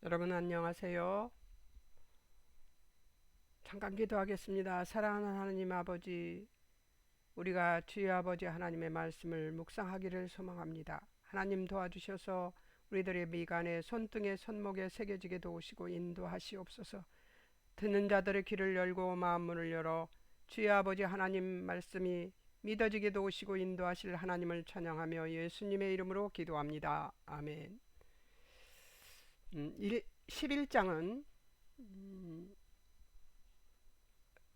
여러분 안녕하세요. 잠깐 기도하겠습니다. 사랑하는 하나님 아버지, 우리가 주의 아버지 하나님의 말씀을 묵상하기를 소망합니다. 하나님 도와주셔서 우리들의 미간에 손등에 손목에 새겨지게 도우시고 인도하시옵소서. 듣는 자들의 귀를 열고 마음문을 열어 주의 아버지 하나님 말씀이 믿어지게 도우시고 인도하실 하나님을 찬양하며 예수님의 이름으로 기도합니다. 아멘. 11장은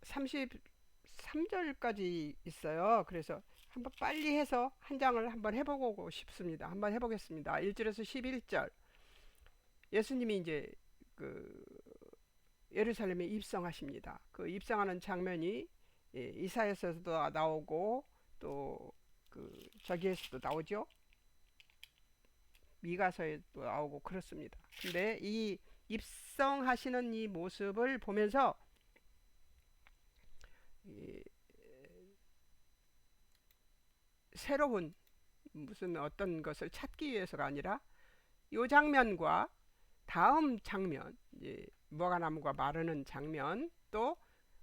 33절까지 있어요. 그래서 한번 빨리 해서 한 장을 한번 해보고 싶습니다. 한번 해보겠습니다. 1절에서 11절. 예수님이 이제 그 예루살렘에 입성하십니다. 그 입성하는 장면이 이사야서도 나오고 또 그 저기에서도 나오죠. 미가서에도 나오고 그렇습니다. 근데 이 입성하시는 이 모습을 보면서 이 새로운 무슨 어떤 것을 찾기 위해서가 아니라 이 장면과 다음 장면, 이제 무화과나무가 마르는 장면, 또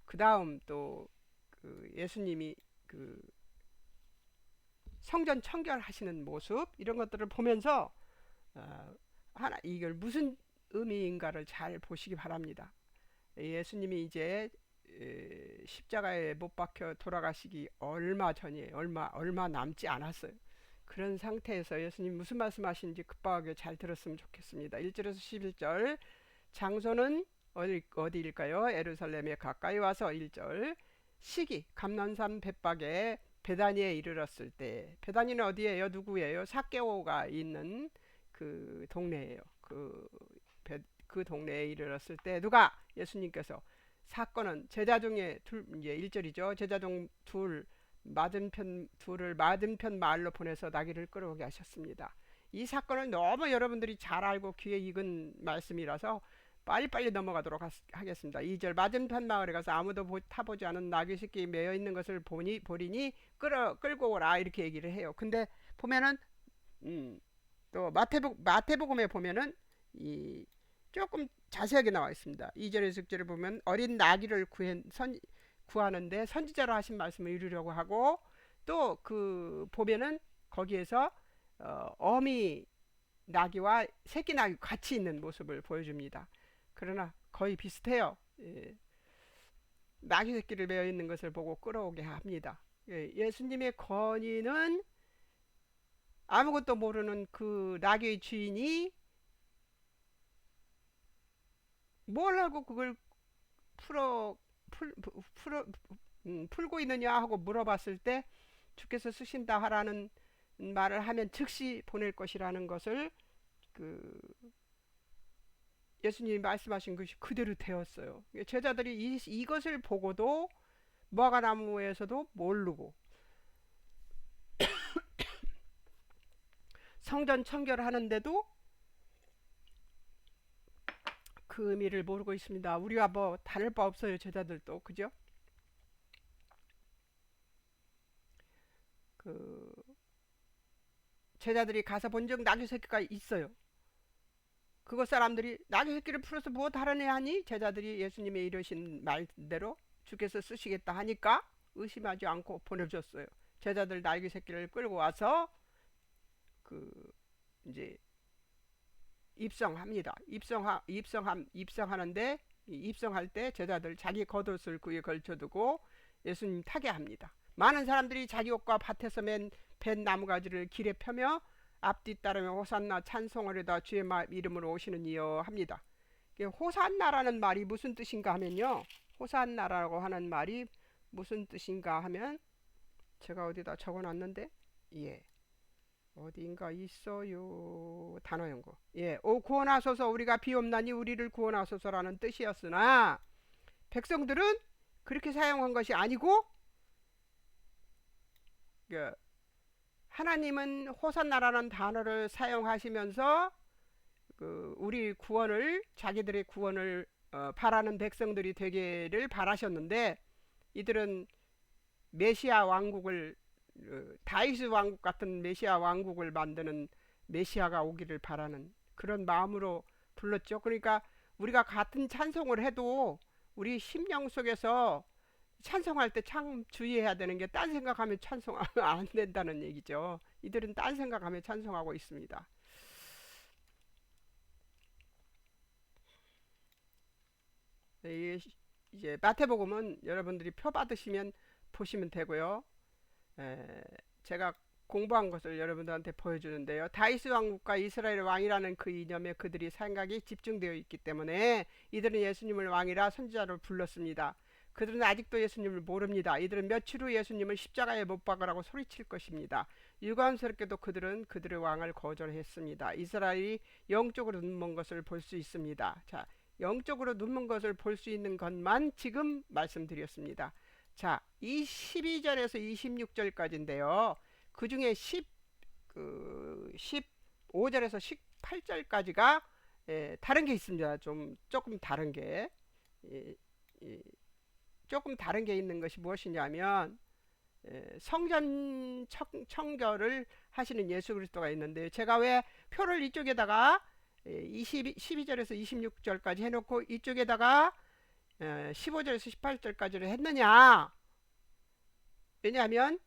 그 다음 또 그 예수님이 그 성전 청결하시는 모습 이런 것들을 보면서 하나 이걸 무슨 의미인가를 잘 보시기 바랍니다. 예수님이 이제 십자가에 못 박혀 돌아가시기 얼마 전이에요. 얼마 남지 않았어요. 그런 상태에서 예수님 무슨 말씀하시는지 급하게 잘 들었으면 좋겠습니다. 1절에서 11절. 장소는 어디일까요? 예루살렘에 가까이 와서 1절. 시기 감난산 벳박에 베다니에 이르렀을 때, 베다니는 어디예요? 누구예요? 삭개오가 있는 그 동네예요. 그 동네에 이르렀을 때 누가? 예수님께서. 사건은 제자 중에 이제 1절이죠. 제자 중 둘을 맞은편 마을로 보내서 나귀를 끌어오게 하셨습니다. 이 사건을 너무 여러분들이 잘 알고 귀에 익은 말씀이라서 빨리빨리 넘어가도록 하겠습니다. 2절. 맞은편 마을에 가서 아무도 타보지 않은 나귀 새끼 매여 있는 것을 보리니 끌고 오라 이렇게 얘기를 해요. 근데 보면은 또 마태복음에 보면은 이 조금 자세하게 나와 있습니다. 2절에서 6절에 보면 어린 나귀를 구하는데 선지자로 하신 말씀을 이루려고 하고, 또 그 보면은 거기에서 어미 나귀와 새끼 나귀 같이 있는 모습을 보여줍니다. 그러나 거의 비슷해요. 나귀 새끼를 메어 있는 것을 보고 끌어오게 합니다. 예수님의 권위는 아무것도 모르는 그 나귀의 주인이 뭘 하고 그걸 풀어 풀고 있느냐 하고 물어봤을 때 주께서 쓰신다 하라는 말을 하면 즉시 보낼 것이라는 것을 그 예수님이 말씀하신 것이 그대로 되었어요. 제자들이 이것을 보고도 무화과나무에서도 모르고 성전 청결하는데도 그 의미를 모르고 있습니다. 우리와 뭐 다를 바 없어요. 제자들도 그죠? 그 제자들이 가서 본 적 나귀 새끼가 있어요. 그것 사람들이 나귀 새끼를 풀어서 뭐 다른 애 하니? 제자들이 예수님의 이러신 말대로 주께서 쓰시겠다 하니까 의심하지 않고 보내줬어요. 제자들 나귀 새끼를 끌고 와서 그 이제 입성합니다. 입성하는데 입성할 때 제자들 자기 겉옷을 그에 걸쳐두고 예수님 타게 합니다. 많은 사람들이 자기 옷과 밭에서 벤 나무가지를 길에 펴며 앞뒤 따르며 호산나 찬송하려다 주의 이름으로 오시는 이여 합니다. 호산나라는 말이 무슨 뜻인가 하면요. 호산나라고 하는 말이 무슨 뜻인가 하면 제가 어디다 적어놨는데 어딘가 있어요. 단어 연구. 오 구원하소서 우리가 비옵나니 우리를 구원하소서라는 뜻이었으나 백성들은 그렇게 사용한 것이 아니고 하나님은 호산나라는 단어를 사용하시면서 우리 구원을 자기들의 구원을 바라는 백성들이 되기를 바라셨는데 이들은 메시아 왕국을 다윗 왕국 같은 메시아 왕국을 만드는 메시아가 오기를 바라는 그런 마음으로 불렀죠. 그러니까 우리가 같은 찬송을 해도 우리 심령 속에서 찬송할 때 참 주의해야 되는 게 딴 생각하면 찬송하면 안 된다는 얘기죠. 이들은 딴 생각하며 찬송하고 있습니다. 네, 이제 마태복음은 여러분들이 표 받으시면 보시면 되고요. 에, 제가 공부한 것을 여러분들한테 보여주는데요. 다윗 왕국과 이스라엘 왕이라는 그 이념에 그들이 생각이 집중되어 있기 때문에 이들은 예수님을 왕이라 선지자로 불렀습니다. 그들은 아직도 예수님을 모릅니다. 이들은 며칠 후 예수님을 십자가에 못 박으라고 소리칠 것입니다. 유감스럽게도 그들은 그들의 왕을 거절했습니다. 이스라엘이 영적으로 눈먼 것을 볼 수 있습니다. 자, 영적으로 눈먼 것을 볼 수 있는 것만 지금 말씀드렸습니다. 자, 이 12절에서 26절까지인데요. 그 중에 15절에서 18절까지가 다른 게 있습니다. 조금 다른 게. 예, 예, 조금 다른 게 있는 것이 무엇이냐면 성전 청결을 하시는 예수 그리스도가 있는데 제가 왜 표를 이쪽에다가 12절에서 26절까지 해놓고 이쪽에다가 15절에서 18절까지를 했느냐? 왜냐하면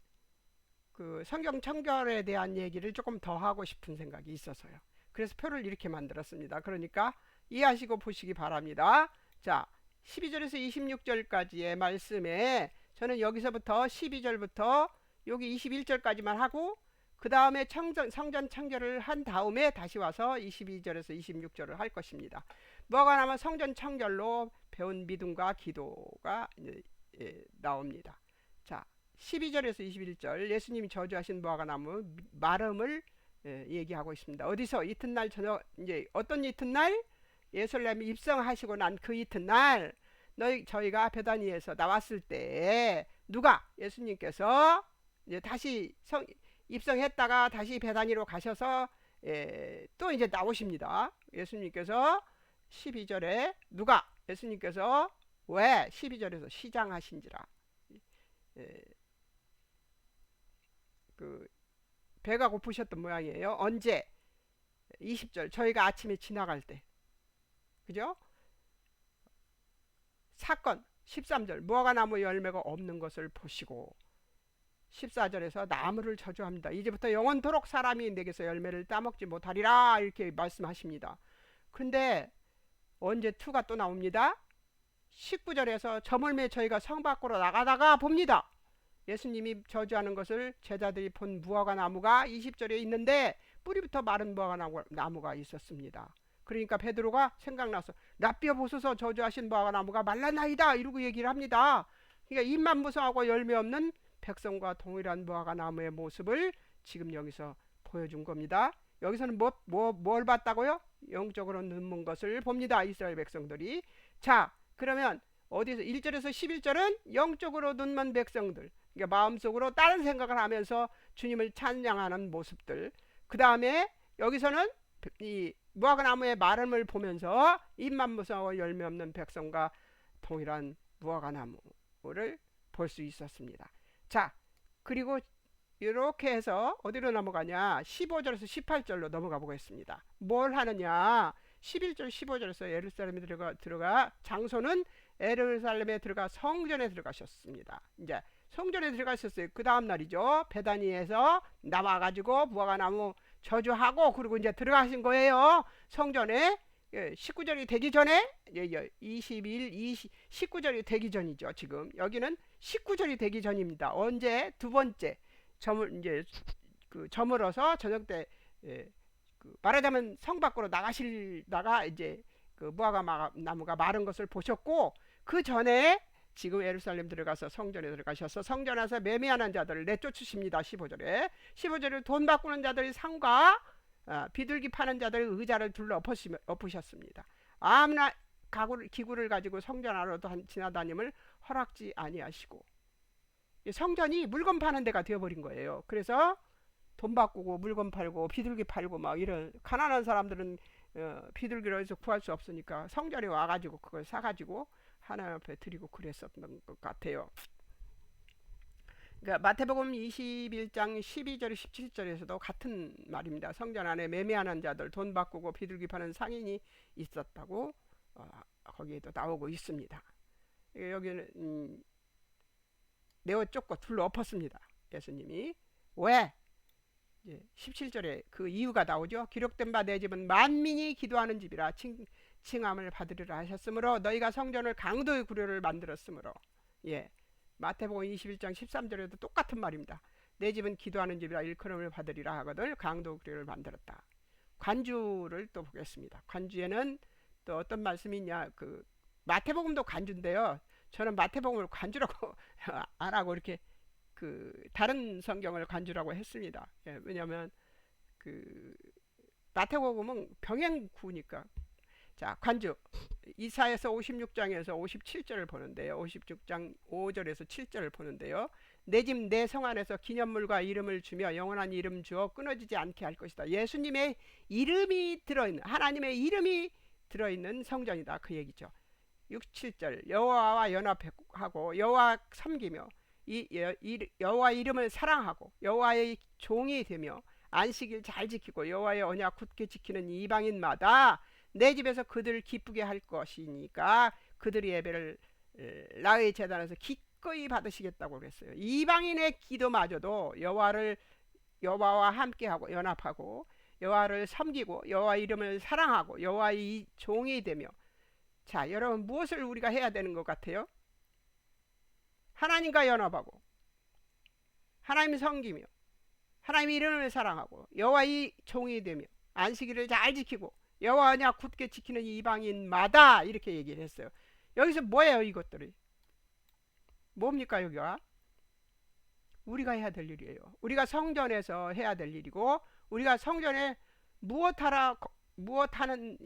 그 성경 청결에 대한 얘기를 조금 더 하고 싶은 생각이 있어서요. 그래서 표를 이렇게 만들었습니다. 그러니까 이해하시고 보시기 바랍니다. 자, 12절에서 26절까지의 말씀에 저는 여기서부터 12절부터 여기 21절까지만 하고 그 다음에 성전 청결을 한 다음에 다시 와서 22절에서 26절을 할 것입니다. 뭐가 나면 성전 청결로 배운 믿음과 기도가 나옵니다. 자, 12절에서 21절 예수님이 저주하신 무화과나무 마름을 얘기하고 있습니다. 어디서 이튿날 저녁 이제 어떤 이튿날 예루살렘에 입성하시고 난 그 이튿날 저희가 베다니에서 나왔을 때 누가 예수님께서 이제 다시 입성했다가 다시 베다니로 가셔서 또 이제 나오십니다. 예수님께서 12절에 누가 예수님께서 왜 12절에서 시장하신지라 그 배가 고프셨던 모양이에요. 언제? 20절 저희가 아침에 지나갈 때 그죠? 사건 13절 무화과나무 열매가 없는 것을 보시고 14절에서 나무를 저주합니다. 이제부터 영원토록 사람이 내게서 열매를 따먹지 못하리라 이렇게 말씀하십니다. 근데 언제 2가 또 나옵니다. 19절에서 저물매 저희가 성 밖으로 나가다가 봅니다. 예수님이 저주하는 것을 제자들이 본 무화과나무가 20절에 있는데 뿌리부터 마른 무화과나무가 있었습니다. 그러니까 베드로가 생각나서 랍비여 보소서 저주하신 무화과나무가 말라나이다 이러고 얘기를 합니다. 그러니까 잎만 무성하고 열매 없는 백성과 동일한 무화과나무의 모습을 지금 여기서 보여준 겁니다. 여기서는 뭘 봤다고요? 영적으로 눈먼 것을 봅니다. 이스라엘 백성들이. 자, 그러면 어디서 1절에서 11절은 영적으로 눈먼 백성들, 그러니까 마음속으로 다른 생각을 하면서 주님을 찬양하는 모습들. 그 다음에 여기서는 이 무화과나무의 마름을 보면서 잎만 무성하고 열매 없는 백성과 동일한 무화과나무를 볼 수 있었습니다. 자, 그리고 이렇게 해서 어디로 넘어가냐? 15절에서 18절로 넘어가 보겠습니다. 뭘 하느냐? 11절 15절에서 예루살렘에 들어가 장소는 예루살렘에 들어가 성전에 들어가셨습니다. 이제 성전에 들어가셨어요. 그 다음 날이죠. 베다니에서 나와가지고 무화과나무 저주하고 그리고 이제 들어가신 거예요. 성전에 19절이 되기 전에 21, 19절이 되기 전이죠. 지금 여기는 19절이 되기 전입니다. 언제? 두 번째 이제 저물어서 저녁 때 말하자면 성 밖으로 나가시다가 이제 그 무화과나무가 마른 것을 보셨고 그 전에 지금 예루살렘 들어가서 성전에 들어가셔서 성전에서 매매하는 자들을 내쫓으십니다. 15절에 돈 바꾸는 자들이 상과 비둘기 파는 자들 의자를 둘러 엎으셨습니다. 아무나 기구를 가지고 성전 안으로 지나다님을 허락지 아니하시고 성전이 물건 파는 데가 되어버린 거예요. 그래서 돈 바꾸고 물건 팔고 비둘기 팔고 막 이런 가난한 사람들은 비둘기를 어디서 구할 수 없으니까 성전에 와가지고 그걸 사가지고 하나님 앞에 드리고 그랬었던 것 같아요. 그러니까 마태복음 21장 12절 17절에서도 같은 말입니다. 성전 안에 매매하는 자들, 돈 바꾸고 비둘기 파는 상인이 있었다고 거기에도 나오고 있습니다. 여기는 내어 쫓고 둘러 엎었습니다. 예수님이. 왜? 17절에 그 이유가 나오죠. 기록된 바 내 집은 만민이 기도하는 집이라 칭함을 받으리라 하셨으므로 너희가 성전을 강도의 구려를 만들었으므로. 예. 마태복음 21장 13절에도 똑같은 말입니다. 내 집은 기도하는 집이라 일컬음을 받으리라 하거든 강도 구려를 만들었다. 관주를 또 보겠습니다. 관주에는 또 어떤 말씀이 있냐. 그 마태복음도 관주인데요. 저는 마태복음을 관주라고 안 하고 이렇게 그 다른 성경을 관주라고 했습니다. 예, 왜냐하면 그 마태복음은 병행구니까. 자, 관주 이사야서 56장에서 57절을 보는데요. 56장 5절에서 7절을 보는데요. 내 집 내 성 안에서 기념물과 이름을 주며 영원한 이름 주어 끊어지지 않게 할 것이다. 예수님의 이름이 들어있는, 하나님의 이름이 들어있는 성전이다. 그 얘기죠. 6, 7절 여호와와 연합하고 여호와 섬기며 여호와 이름을 사랑하고 여호와의 종이 되며 안식일 잘 지키고 여호와의 언약 굳게 지키는 이방인마다 내 집에서 그들을 기쁘게 할 것이니까 그들의 예배를 나의 제단에서 기꺼이 받으시겠다고 그랬어요. 이방인의 기도마저도 여호와와 함께하고 연합하고 여호와를 섬기고 여호와 이름을 사랑하고 여호와의 종이 되며. 자, 여러분 무엇을 우리가 해야 되는 것 같아요? 하나님과 연합하고 하나님 섬기며 하나님 이름을 사랑하고 여호와의 종이 되며 안식일을 잘 지키고 여호와 언약 굳게 지키는 이방인마다 이렇게 얘기를 했어요. 여기서 뭐예요? 이것들이 뭡니까? 여기가 우리가 해야 될 일이에요. 우리가 성전에서 해야 될 일이고 우리가 성전에 무엇하는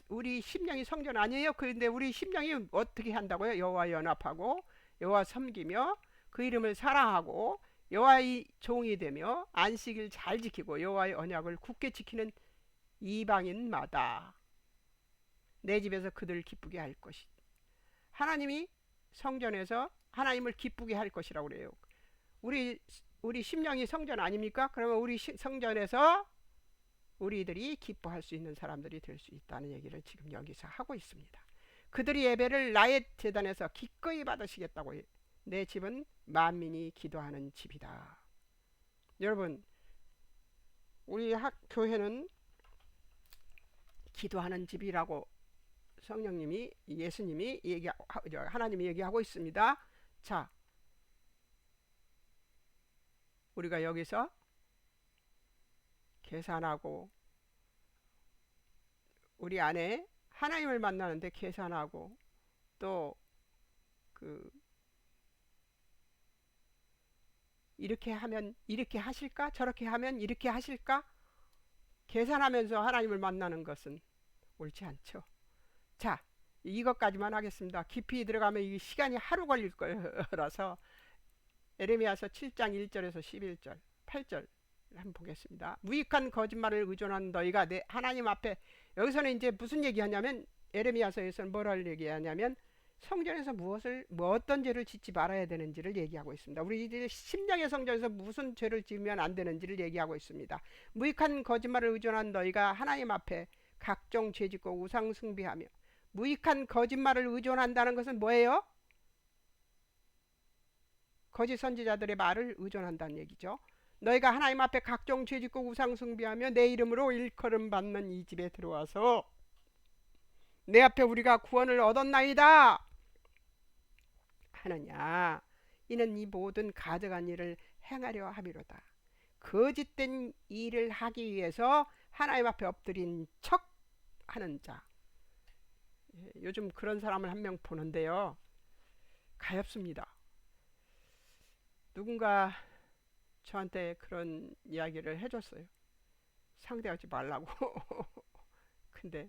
우리 심령이 성전 아니에요? 그런데 우리 심령이 어떻게 한다고요? 여호와 연합하고 여호와 섬기며 그 이름을 사랑하고 여호와의 종이 되며 안식일 잘 지키고 여호와의 언약을 굳게 지키는 이방인마다 내 집에서 그들을 기쁘게 할 것이. 하나님이 성전에서 하나님을 기쁘게 할 것이라고 그래요. 우리 심령이 성전 아닙니까? 그러면 우리 성전에서 우리들이 기뻐할 수 있는 사람들이 될 수 있다는 얘기를 지금 여기서 하고 있습니다. 그들이 예배를 나의 제단에서 기꺼이 받으시겠다고. 내 집은 만민이 기도하는 집이다. 여러분, 우리 교회는 기도하는 집이라고 예수님이 하나님이 얘기하고 있습니다. 자, 우리가 여기서 계산하고 우리 안에 하나님을 만나는데 계산하고 또 이렇게 하면 이렇게 하실까? 저렇게 하면 이렇게 하실까? 계산하면서 하나님을 만나는 것은 옳지 않죠. 자, 이것까지만 하겠습니다. 깊이 들어가면 이 시간이 하루 걸릴 거라서 에레미야서 7장 1절에서 11절 8절 한번 보겠습니다. 무익한 거짓말을 의존한 너희가 내 하나님 앞에. 여기서는 이제 무슨 얘기하냐면 에레미야서에서는 뭐를 얘기하냐면 성전에서 어떤 죄를 짓지 말아야 되는지를 얘기하고 있습니다. 우리들 심령의 성전에서 무슨 죄를 지으면 안 되는지를 얘기하고 있습니다. 무익한 거짓말을 의존한 너희가 하나님 앞에 각종 죄 짓고 우상 숭배하며. 무익한 거짓말을 의존한다는 것은 뭐예요? 거짓 선지자들의 말을 의존한다는 얘기죠. 너희가 하나님 앞에 각종 죄 짓고 우상 숭배하며 내 이름으로 일컬음 받는 이 집에 들어와서 내 앞에 우리가 구원을 얻었나이다 하느냐. 이는 이 모든 가증한 일을 행하려 함이로다. 거짓된 일을 하기 위해서 하나님 앞에 엎드린 척 하는 자. 요즘 그런 사람을 한 명 보는데요, 가엾습니다. 누군가 저한테 그런 이야기를 해줬어요. 상대하지 말라고. 근데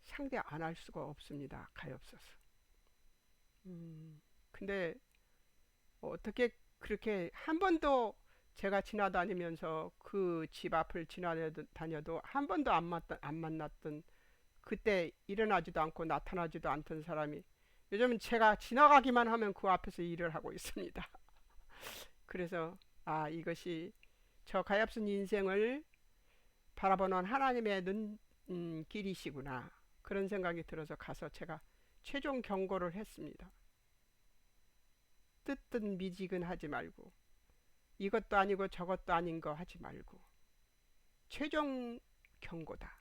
상대 안 할 수가 없습니다. 가엾어서. 근데 어떻게 그렇게 한 번도 제가 지나다니면서 그 집 앞을 지나다녀도 한 번도 안 만났던, 그때 일어나지도 않고 나타나지도 않던 사람이 요즘은 제가 지나가기만 하면 그 앞에서 일을 하고 있습니다. 그래서 이것이 저 가엾은 인생을 바라보는 하나님의 길이시구나, 그런 생각이 들어서 가서 제가 최종 경고를 했습니다. 뜨뜻 미지근하지 말고 이것도 아니고 저것도 아닌 거 하지 말고 최종 경고다.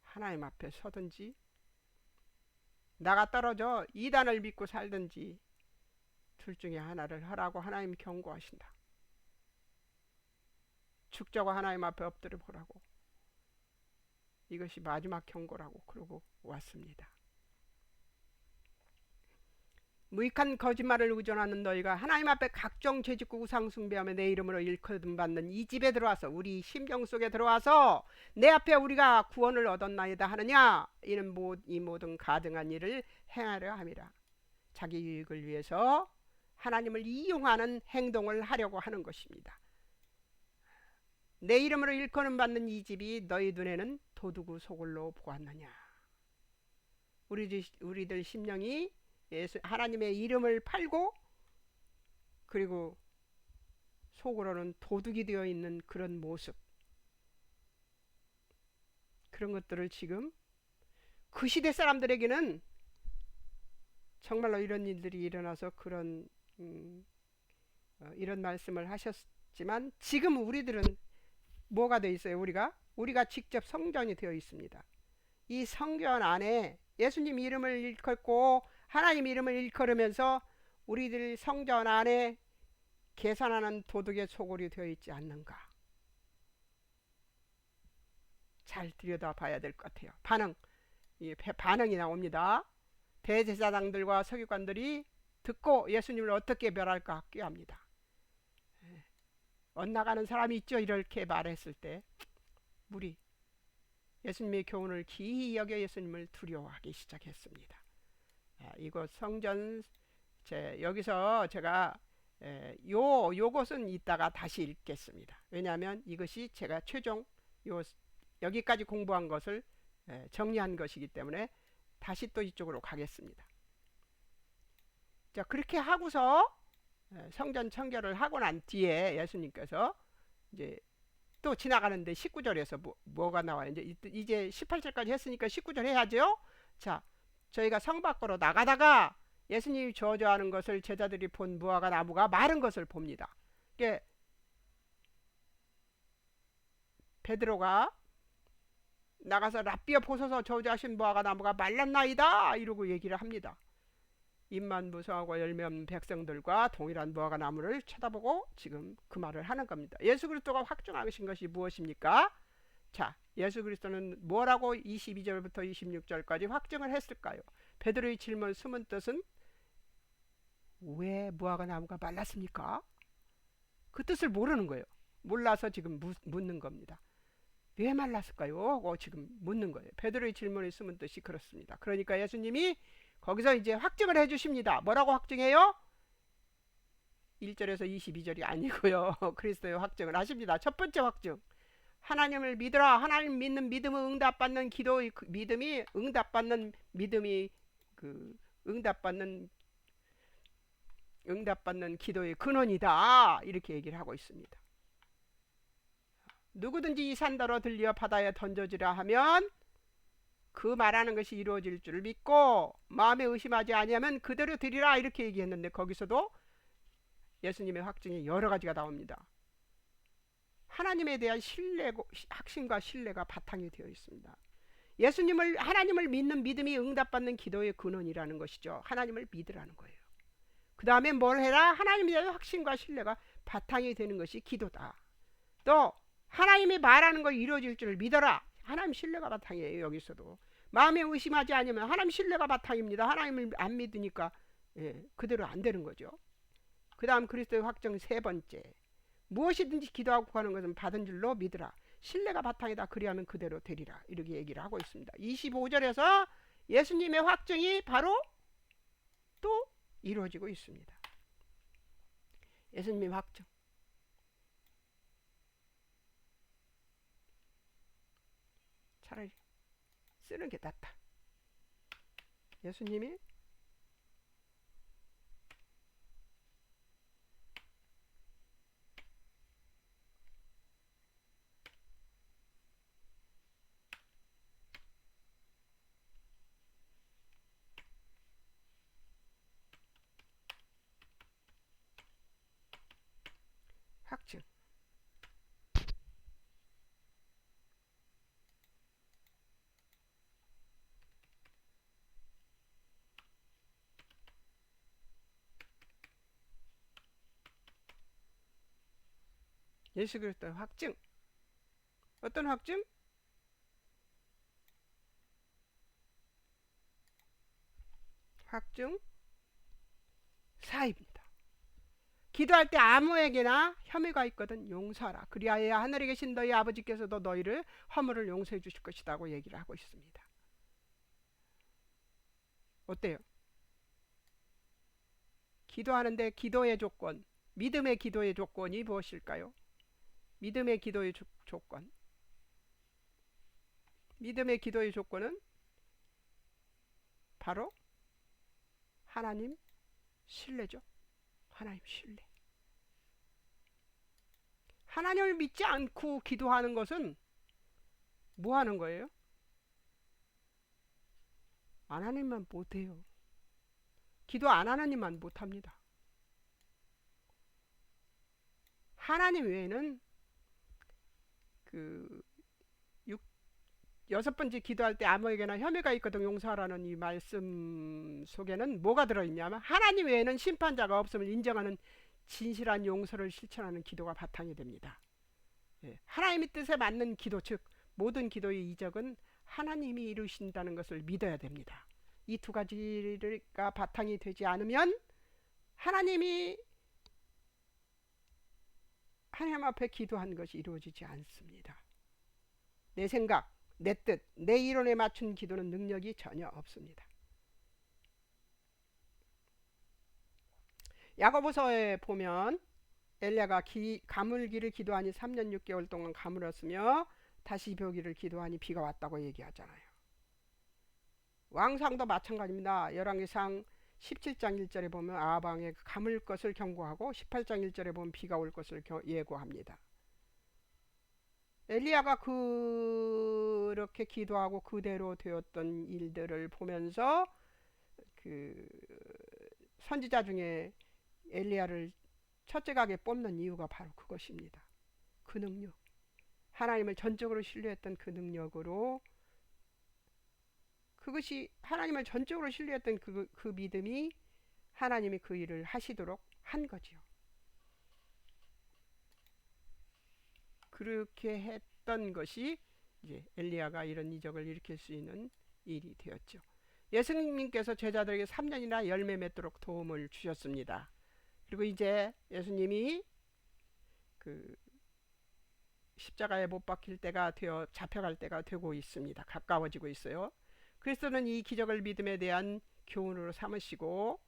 하나님 앞에 서든지 나가 떨어져 이단을 믿고 살든지 둘 중에 하나를 하라고 하나님 경고하신다. 죽자고 하나님 앞에 엎드려 보라고. 이것이 마지막 경고라고 그러고 왔습니다. 무익한 거짓말을 의존하는 너희가 하나님 앞에 각종 죄짓고 우상 숭배하며 내 이름으로 일컬음 받는 이 집에 들어와서, 우리 심정 속에 들어와서 내 앞에 우리가 구원을 얻었나이다 하느냐, 이는 이 모든 가증한 일을 행하려 함이라. 자기 유익을 위해서 하나님을 이용하는 행동을 하려고 하는 것입니다. 내 이름으로 일컬음 받는 이 집이 너희 눈에는 도둑의 소굴로 보았느냐. 우리들 심령이 하나님의 이름을 팔고 그리고 속으로는 도둑이 되어 있는 그런 모습, 그런 것들을 지금 그 시대 사람들에게는 정말로 이런 일들이 일어나서 그런 이런 말씀을 하셨지만, 지금 우리들은 뭐가 되어 있어요? 우리가 직접 성전이 되어 있습니다. 이 성전 안에 예수님 이름을 일컫고 하나님 이름을 일컬으면서 우리들 성전 안에 계산하는 도둑의 소굴이 되어 있지 않는가? 잘 들여다봐야 될 것 같아요. 반응이 나옵니다. 대제사장들과 서기관들이 듣고 예수님을 어떻게 멸할까 꾀합니다. 엇나가는 사람이 있죠. 이렇게 말했을 때 예수님의 교훈을 기이 여겨 예수님을 두려워하기 시작했습니다. 이곳 성전, 여기서 제가 요것은 이따가 다시 읽겠습니다. 왜냐하면 이것이 제가 최종 여기까지 공부한 것을 정리한 것이기 때문에 다시 또 이쪽으로 가겠습니다. 자, 그렇게 하고서 성전 청결을 하고 난 뒤에 예수님께서 이제 또 지나가는데 19절에서 뭐가 나와요? 이제 18절까지 했으니까 19절 해야죠. 자, 저희가 성 밖으로 나가다가 예수님이 저주하는 것을 제자들이 본 무화과 나무가 마른 것을 봅니다. 이게 베드로가 나가서 랍비여 보소서, 저주하신 무화과 나무가 말랐나이다 이러고 얘기를 합니다. 입만 무성하고 열매 없는 백성들과 동일한 무화과 나무를 쳐다보고 지금 그 말을 하는 겁니다. 예수 그리스도가 확증하신 것이 무엇입니까? 자, 예수 그리스도는 뭐라고 22절부터 26절까지 확증을 했을까요? 베드로의 질문 숨은 뜻은 왜 무화과 나무가 말랐습니까? 그 뜻을 모르는 거예요. 몰라서 지금 묻는 겁니다. 왜 말랐을까요? 하고 지금 묻는 거예요. 베드로의 질문의 숨은 뜻이 그렇습니다. 그러니까 예수님이 거기서 이제 확증을 해주십니다. 뭐라고 확증해요? 1절에서 22절이 아니고요. 그리스도의 확증을 하십니다. 첫 번째 확증, 하나님을 믿으라. 하나님 믿는 믿음은 응답받는 기도의 믿음이 응답받는 기도의 근원이다. 이렇게 얘기를 하고 있습니다. 누구든지 이 산더러 들려 바다에 던져지라 하면 그 말하는 것이 이루어질 줄 믿고 마음에 의심하지 아니하면 그대로 드리라, 이렇게 얘기했는데 거기서도 예수님의 확증이 여러 가지가 나옵니다. 하나님에 대한 확신과 신뢰가 바탕이 되어 있습니다. 하나님을 믿는 믿음이 응답받는 기도의 근원이라는 것이죠. 하나님을 믿으라는 거예요. 그 다음에 뭘 해라? 하나님에 대한 확신과 신뢰가 바탕이 되는 것이 기도다. 또 하나님이 말하는 걸 이루어질 줄 믿어라. 하나님 신뢰가 바탕이에요. 여기서도 마음에 의심하지 않으면 하나님 신뢰가 바탕입니다. 하나님을 안 믿으니까 그대로 안 되는 거죠. 그 다음 그리스도의 확정 세 번째, 무엇이든지 기도하고 구하는 것은 받은 줄로 믿으라. 신뢰가 바탕이다. 그리하면 그대로 되리라. 이렇게 얘기를 하고 있습니다. 25절에서 예수님의 확정이 바로 또 이루어지고 있습니다. 예수님의 확정, 차라리 쓰는 게 낫다. 예수님이 예수 그리스도의 확증. 어떤 확증? 확증 사입니다. 기도할 때 아무에게나 혐의가 있거든 용서하라. 그리하여 하늘에 계신 너희 아버지께서도 너희를 허물을 용서해 주실 것이라고 얘기를 하고 있습니다. 어때요? 기도하는데 기도의 조건, 믿음의 기도의 조건이 무엇일까요? 믿음의 기도의 조건. 믿음의 기도의 조건은 바로 하나님 신뢰죠. 하나님 신뢰. 하나님을 믿지 않고 기도하는 것은 뭐 하는 거예요? 하나님만 못해요. 기도 안 하는 이만 못합니다. 하나님 외에는 여섯 번째 기도할 때 아무에게나 혐의가 있거든 용서하라는 이 말씀 속에는 뭐가 들어있냐면 하나님 외에는 심판자가 없음을 인정하는 진실한 용서를 실천하는 기도가 바탕이 됩니다. 하나님의 뜻에 맞는 기도, 즉 모든 기도의 이적은 하나님이 이루신다는 것을 믿어야 됩니다. 이 두 가지가 바탕이 되지 않으면 하나님 앞에 기도한 것이 이루어지지 않습니다. 내 생각, 내 뜻, 내 이론에 맞춘 기도는 능력이 전혀 없습니다. 야고보서에 보면 엘리야가 가물기를 기도하니 3년 6개월 동안 가물었으며 다시 벼기를 기도하니 비가 왔다고 얘기하잖아요. 왕상도 마찬가지입니다. 열왕기상 17장 1절에 보면 아방에 가물 것을 경고하고 18장 1절에 보면 비가 올 것을 예고합니다. 엘리야가 그렇게 기도하고 그대로 되었던 일들을 보면서 선지자 중에 엘리야를 첫째가게 뽑는 이유가 바로 그것입니다. 그 능력, 하나님을 전적으로 신뢰했던 그 능력으로, 그것이 하나님을 전적으로 신뢰했던 그 믿음이 하나님이 그 일을 하시도록 한 거지요. 그렇게 했던 것이 이제 엘리야가 이런 이적을 일으킬 수 있는 일이 되었죠. 예수님께서 제자들에게 3년이나 열매 맺도록 도움을 주셨습니다. 그리고 이제 예수님이 십자가에 못 박힐 때가 되어 잡혀갈 때가 되고 있습니다. 가까워지고 있어요. 그리스도는 이 기적을 믿음에 대한 교훈으로 삼으시고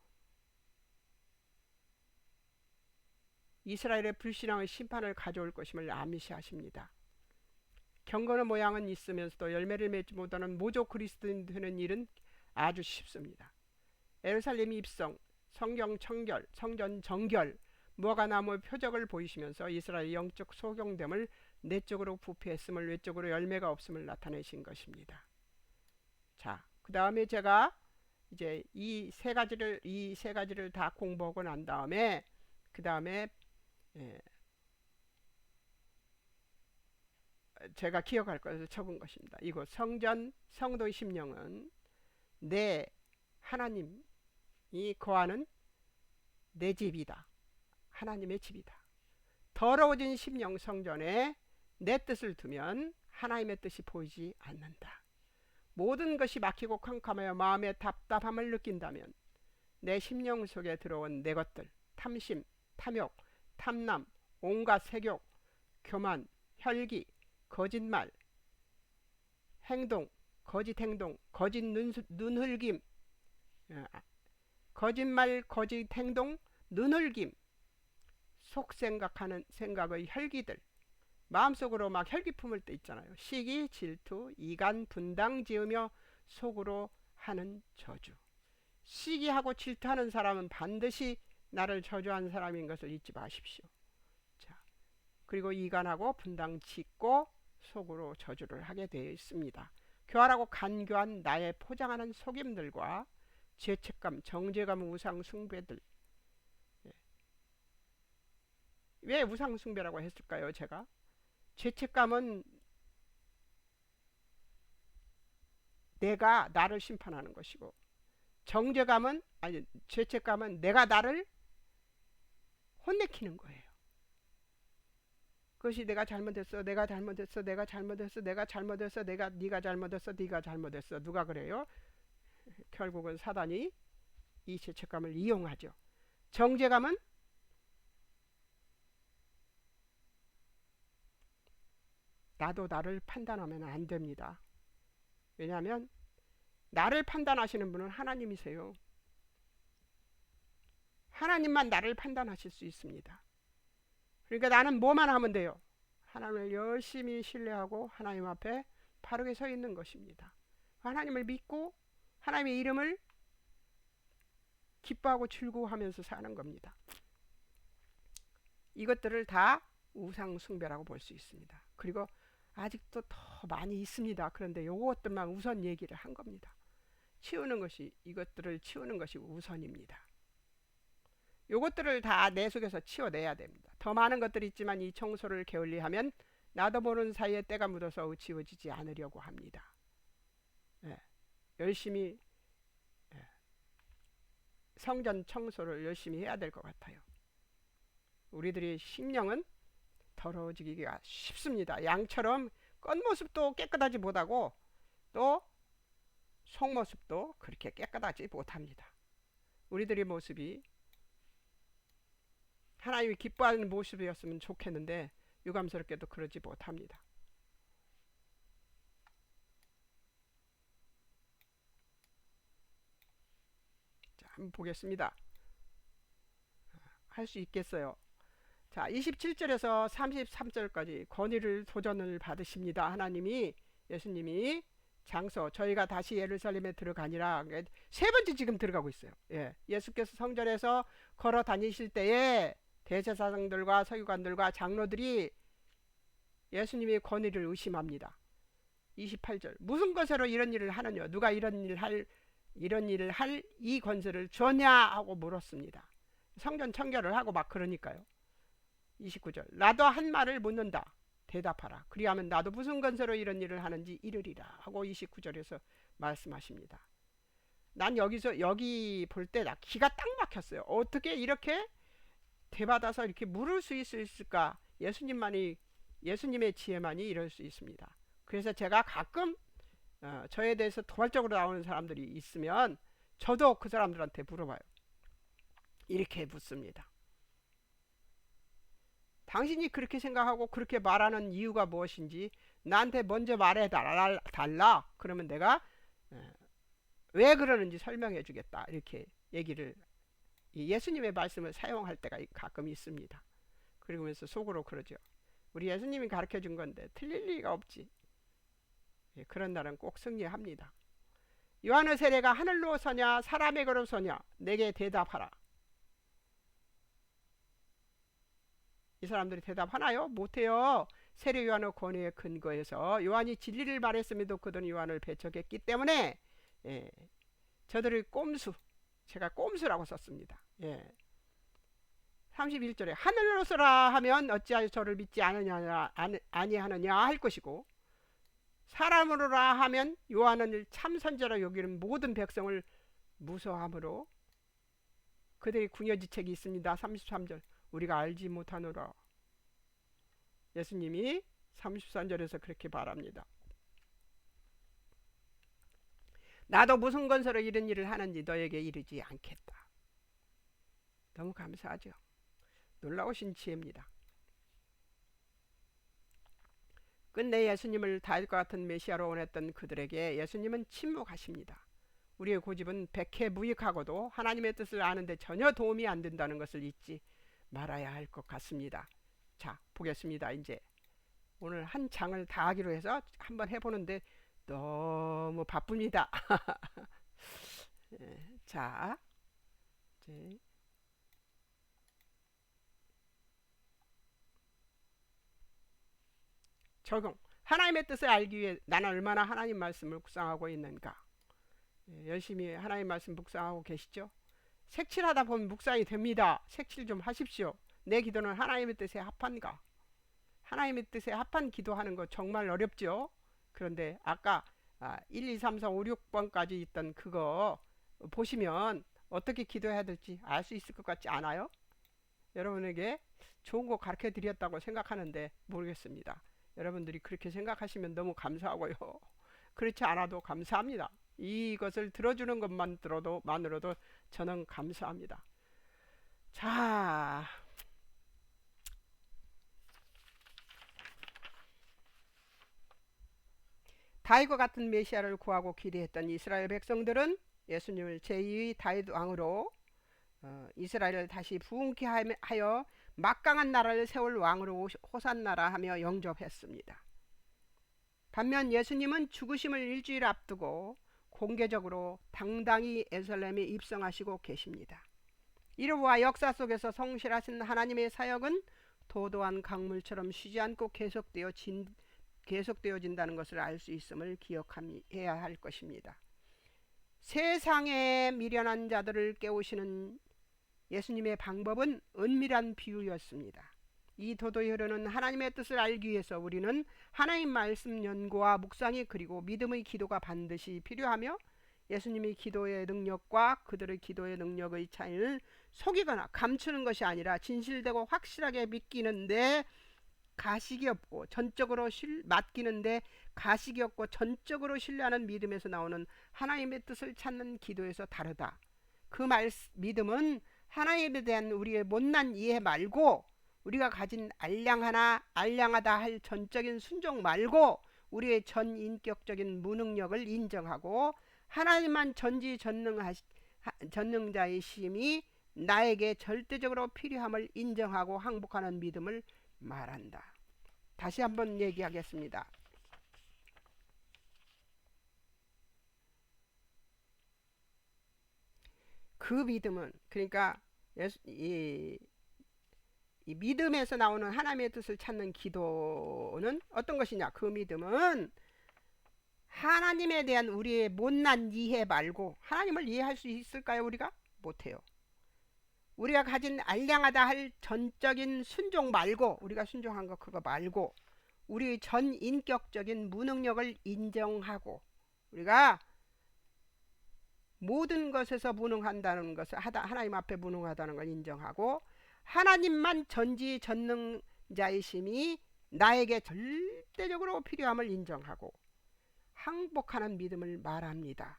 이스라엘의 불신앙의 심판을 가져올 것임을 암시하십니다. 경건의 모양은 있으면서도 열매를 맺지 못하는 모조 그리스도인 되는 일은 아주 쉽습니다. 예루살렘 입성, 성경 청결, 성전 정결, 무화과 나무의 표적을 보이시면서 이스라엘의 영적 소경됨을 내적으로 부패했음을 외적으로 열매가 없음을 나타내신 것입니다. 자, 그 다음에 제가 이제 이 세 가지를 다 공부하고 난 다음에 그 다음에 제가 기억할 것을 적은 것입니다. 이곳 성전 성도의 심령은 내 하나님이 거하는 내 집이다. 하나님의 집이다. 더러워진 심령 성전에 내 뜻을 두면 하나님의 뜻이 보이지 않는다. 모든 것이 막히고 캄캄하여 마음의 답답함을 느낀다면 내 심령 속에 들어온 내 것들, 탐심, 탐욕, 탐남, 온갖 색욕, 교만, 혈기, 거짓말, 행동, 거짓 행동, 거짓 눈흘김, 거짓말, 거짓 행동, 눈흘김, 속생각하는 생각의 혈기들, 마음속으로 막 혈기 품을 때 있잖아요. 시기, 질투, 이간, 분당 지으며 속으로 하는 저주. 시기하고 질투하는 사람은 반드시 나를 저주한 사람인 것을 잊지 마십시오. 자, 그리고 이간하고 분당 짓고 속으로 저주를 하게 되어 있습니다. 교활하고 간교한 나의 포장하는 속임들과 죄책감, 정죄감, 우상 숭배들. 왜 우상 숭배라고 했을까요? 제가 죄책감은 내가 나를 심판하는 것이고, 죄책감은 내가 나를 혼내키는 거예요. 그것이 내가 잘못했어, 내가 잘못했어, 내가 잘못했어, 내가 잘못했어, 네가 잘못했어, 네가 잘못했어. 누가 그래요? 결국은 사단이 이 죄책감을 이용하죠. 정죄감은 나도 나를 판단하면 안 됩니다. 왜냐하면 나를 판단하시는 분은 하나님이세요. 하나님만 나를 판단하실 수 있습니다. 그러니까 나는 뭐만 하면 돼요? 하나님을 열심히 신뢰하고 하나님 앞에 바르게 서 있는 것입니다. 하나님을 믿고 하나님의 이름을 기뻐하고 즐거워하면서 사는 겁니다. 이것들을 다 우상 숭배라고 볼 수 있습니다. 그리고 아직도 더 많이 있습니다. 그런데 이것들만 우선 얘기를 한 겁니다. 이것들을 치우는 것이 우선입니다. 요것들을 다 내 속에서 치워내야 됩니다. 더 많은 것들이 있지만 이 청소를 게을리하면 나도 모르는 사이에 때가 묻어서 지워지지 않으려고 합니다. 열심히 성전 청소를 열심히 해야 될 것 같아요. 우리들의 심령은 더러워지기가 쉽습니다. 양처럼 겉모습도 깨끗하지 못하고 또 속모습도 그렇게 깨끗하지 못합니다. 우리들의 모습이 하나님이 기뻐하는 모습이었으면 좋겠는데 유감스럽게도 그러지 못합니다. 자, 한번 보겠습니다. 할 수 있겠어요. 자, 27절에서 33절까지 권위를 도전을 받으십니다. 하나님이 예수님이 장소 저희가 다시 예루살렘에 들어가니라. 세 번째 지금 들어가고 있어요. 예수께서 성전에서 걸어 다니실 때에 대제사장들과 서기관들과 장로들이 예수님의 권위를 의심합니다. 28절 무슨 것으로 이런 일을 하느냐, 누가 이런 일을 할 이 권세를 주었냐 하고 물었습니다. 성전 청결을 하고 막 그러니까요. 29절 나도 한 말을 묻는다. 대답하라. 그리하면 나도 무슨 권세로 이런 일을 하는지 이르리라 하고 29절에서 말씀하십니다. 난 여기 볼 때 나 기가 딱 막혔어요. 어떻게 이렇게 대받아서 이렇게 물을 수 있을까? 예수님의 지혜만이 이럴 수 있습니다. 그래서 제가 가끔 저에 대해서 도발적으로 나오는 사람들이 있으면 저도 그 사람들한테 물어봐요. 이렇게 묻습니다. 당신이 그렇게 생각하고 그렇게 말하는 이유가 무엇인지 나한테 먼저 말해달라. 그러면 내가 왜 그러는지 설명해 주겠다. 이렇게 얘기를 예수님의 말씀을 사용할 때가 가끔 있습니다. 그러면서 속으로 그러죠. 우리 예수님이 가르쳐 준 건데 틀릴 리가 없지. 그런 날은 꼭 승리합니다. 요한의 세례가 하늘로 서냐 사람에게로 서냐 내게 대답하라. 이 사람들이 대답하나요? 못해요. 세례 요한의 권위에 근거해서 요한이 진리를 말했음에도 그들은 요한을 배척했기 때문에 저들의 제가 꼼수라고 썼습니다. 31절에 하늘로서라 하면 어찌하여 저를 믿지 아니하느냐 할 것이고 사람으로라 하면 요한을 참선자로 여기는 모든 백성을 무서워함으로 그들의 궁여지책이 있습니다. 33절 우리가 알지 못하노라. 예수님이 33절에서 그렇게 말합니다. 나도 무슨 건설로 이런 일을 하는지 너에게 이르지 않겠다. 너무 감사하죠. 놀라우신 지혜입니다. 끝내 예수님을 다윗과 같은 메시아로 원했던 그들에게 예수님은 침묵하십니다. 우리의 고집은 백해무익하고도 하나님의 뜻을 아는데 전혀 도움이 안 된다는 것을 잊지 말아야 할 것 같습니다. 자, 보겠습니다. 이제 오늘 한 장을 다 하기로 해서 한번 해보는데 너무 바쁩니다. 자, 이제 적용. 하나님의 뜻을 알기 위해 나는 얼마나 하나님 말씀을 묵상하고 있는가. 열심히 하나님 말씀 묵상하고 계시죠? 색칠하다 보면 묵상이 됩니다. 색칠 좀 하십시오. 내 기도는 하나님의 뜻에 합한가? 하나님의 뜻에 합한 기도하는 거 정말 어렵죠? 그런데 아까 1, 2, 3, 4, 5, 6번까지 있던 그거 보시면 어떻게 기도해야 될지 알 수 있을 것 같지 않아요? 여러분에게 좋은 거 가르쳐 드렸다고 생각하는데 모르겠습니다. 여러분들이 그렇게 생각하시면 너무 감사하고요. 그렇지 않아도 감사합니다. 이것을 들어주는 것만 들어도 만으로도 저는 감사합니다. 자, 다윗과 같은 메시아를 구하고 기대했던 이스라엘 백성들은 예수님을 제2의 다윗 왕으로 이스라엘을 다시 부흥케 하여 막강한 나라를 세울 왕으로 호산나라 하며 영접했습니다. 반면 예수님은 죽으심을 일주일 앞두고 공개적으로 당당히 예루살렘에 입성하시고 계십니다. 이로 보아 역사 속에서 성실하신 하나님의 사역은 도도한 강물처럼 쉬지 않고 계속되어진다는 것을 알 수 있음을 기억해야 할 것입니다. 세상에 미련한 자들을 깨우시는 예수님의 방법은 은밀한 비유였습니다. 이 도도히 흐르는 하나님의 뜻을 알기 위해서 우리는 하나님 말씀 연구와 묵상이 그리고 믿음의 기도가 반드시 필요하며 예수님의 기도의 능력과 그들의 기도의 능력의 차이를 속이거나 감추는 것이 아니라 진실되고 확실하게 믿기는데 가식이 없고 전적으로 맡기는데 가식이 없고 전적으로 신뢰하는 믿음에서 나오는 하나님의 뜻을 찾는 기도에서 다르다. 그 믿음은 하나님에 대한 우리의 못난 이해 말고 우리가 가진 알량하다 할 전적인 순종 말고 우리의 전인격적인 무능력을 인정하고 하나님만 전지전능자이심이 나에게 절대적으로 필요함을 인정하고 항복하는 믿음을 말한다. 다시 한번 얘기하겠습니다. 그 믿음은 그러니까 이 믿음에서 나오는 하나님의 뜻을 찾는 기도는 어떤 것이냐? 그 믿음은 하나님에 대한 우리의 못난 이해 말고 하나님을 이해할 수 있을까요? 우리가? 못해요. 우리가 가진 알량하다 할 전적인 순종 말고 우리가 순종한 거 그거 말고 우리의 전인격적인 무능력을 인정하고 우리가 모든 것에서 무능한다는 것을 하나님 앞에 무능하다는 걸 인정하고 하나님만 전지전능자이심이 나에게 절대적으로 필요함을 인정하고 항복하는 믿음을 말합니다.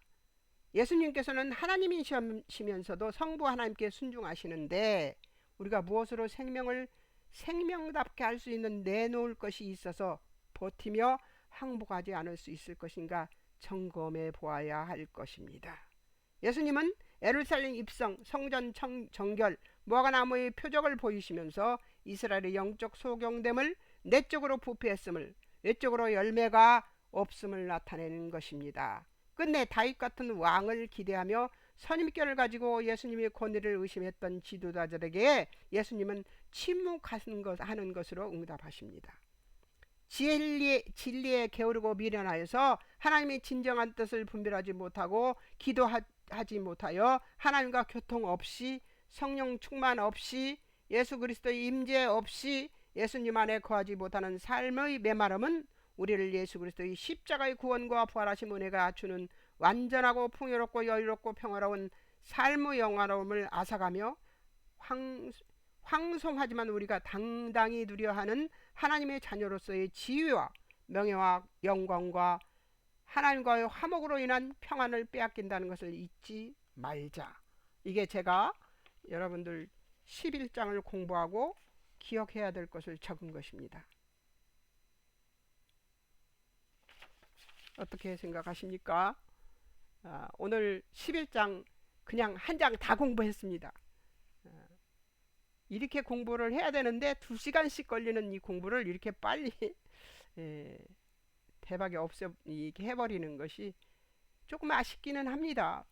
예수님께서는 하나님이시면서도 성부 하나님께 순종하시는데 우리가 무엇으로 생명답게 할 수 있는 내놓을 것이 있어서 버티며 항복하지 않을 수 있을 것인가 점검해 보아야 할 것입니다. 예수님은 예루살렘 입성, 성전 정결, 무화과나무의 표적을 보이시면서 이스라엘의 영적 소경됨을 내적으로 부패했음을 외적으로 열매가 없음을 나타내는 것입니다. 끝내 다윗 같은 왕을 기대하며 선임결을 가지고 예수님의 권위를 의심했던 지도자들에게 예수님은 침묵하는 것으로 응답하십니다. 진리에 게으르고 미련하여서 하나님의 진정한 뜻을 분별하지 못하고 기도하지 못하여 하나님과 교통 없이 성령 충만 없이 예수 그리스도의 임재 없이 예수님 안에 거하지 못하는 삶의 메마름은 우리를 예수 그리스도의 십자가의 구원과 부활하신 은혜가 주는 완전하고 풍요롭고 여유롭고 평화로운 삶의 영화로움을 앗아가며 황송하지만 우리가 당당히 누려하는 하나님의 자녀로서의 지위와 명예와 영광과 하나님과의 화목으로 인한 평안을 빼앗긴다는 것을 잊지 말자. 이게 제가 여러분들 11장을 공부하고 기억해야 될 것을 적은 것입니다. 어떻게 생각하십니까? 오늘 11장 그냥 한 장 다 공부했습니다. 이렇게 공부를 해야 되는데 2시간씩 걸리는 이 공부를 이렇게 빨리 대박이 없어 이렇게 해버리는 것이 조금 아쉽기는 합니다.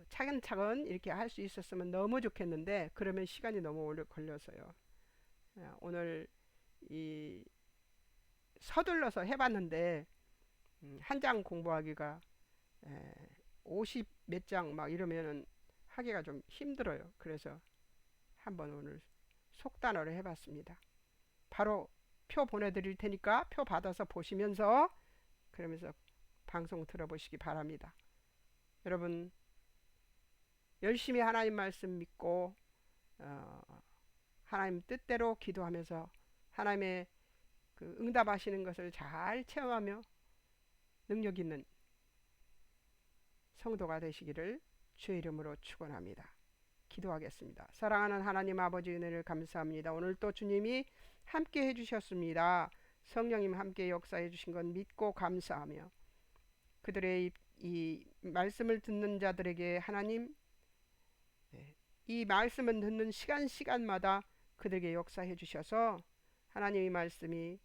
차근차근 이렇게 할 수 있었으면 너무 좋겠는데 그러면 시간이 너무 오래 걸려서요. 오늘 이 서둘러서 해봤는데 한 장 공부하기가 50 몇 장 막 이러면은 하기가 좀 힘들어요. 그래서 한번 오늘 속단어를 해봤습니다. 바로 표 보내드릴 테니까 표 받아서 보시면서 그러면서 방송 들어보시기 바랍니다. 여러분 열심히 하나님 말씀 믿고 하나님 뜻대로 기도하면서 하나님의 그 응답하시는 것을 잘 체험하며 능력 있는 성도가 되시기를 주의 이름으로 축원합니다. 기도하겠습니다. 사랑하는 하나님 아버지 은혜를 감사합니다. 오늘 또 주님이 함께 해주셨습니다. 성령님 함께 역사해 주신 건 믿고 감사하며 그들의 이 말씀을 듣는 자들에게 하나님 이 말씀을 듣는 시간마다 그들에게 역사해 주셔서 하나님의 말씀이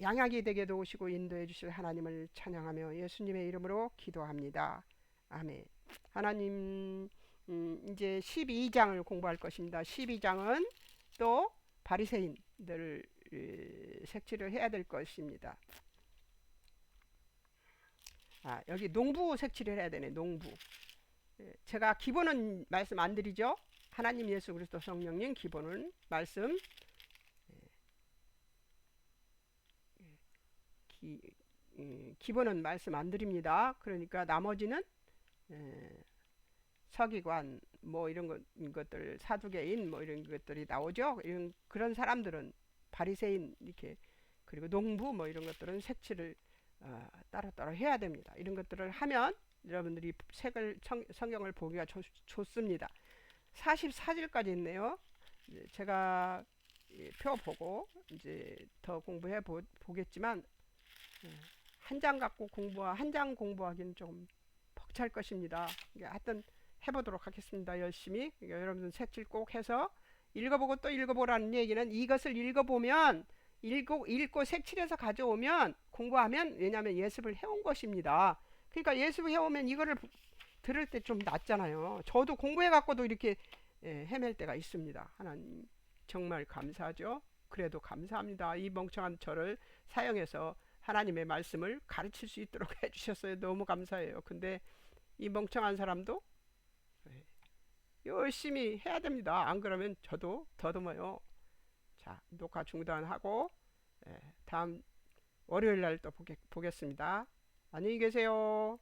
양약이 되게 도우시고 인도해 주실 하나님을 찬양하며 예수님의 이름으로 기도합니다. 아멘. 하나님 이제 12장을 공부할 것입니다. 12장은 또 바리새인들을 색칠을 해야 될 것입니다. 여기 농부 색칠을 해야 되네. 농부. 제가 기본은 말씀 안 드리죠. 하나님 예수 그리스도 성령님 기본은 말씀 기본은 말씀 안 드립니다. 그러니까 나머지는 서기관 뭐 이런 것들 사두개인 뭐 이런 것들이 나오죠. 이런 그런 사람들은 바리새인 이렇게 그리고 농부 뭐 이런 것들은 색칠을 따로따로 해야 됩니다. 이런 것들을 하면 여러분들이 색을 성경을 보기가 좋습니다. 44절까지 있네요. 제가 표 보고 이제 더 공부해 보겠지만 한 장 갖고 한 장 공부하기는 좀 벅찰 것입니다. 하여튼 해보도록 하겠습니다. 열심히. 여러분들 색칠 꼭 해서 읽어보고 또 읽어보라는 얘기는 이것을 읽어보면 읽고 색칠해서 가져오면 공부하면 왜냐하면 예습을 해온 것입니다. 그러니까 예습을 해오면 이거를 들을 때 좀 낫잖아요. 저도 공부해 갖고도 이렇게 헤맬 때가 있습니다. 하나님 정말 감사하죠. 그래도 감사합니다. 이 멍청한 저를 사용해서 하나님의 말씀을 가르칠 수 있도록 해주셨어요. 너무 감사해요. 근데 이 멍청한 사람도 열심히 해야 됩니다. 안 그러면 저도 더듬어요. 자, 녹화 중단하고 다음 월요일 날 또 보겠습니다. 안녕히 계세요.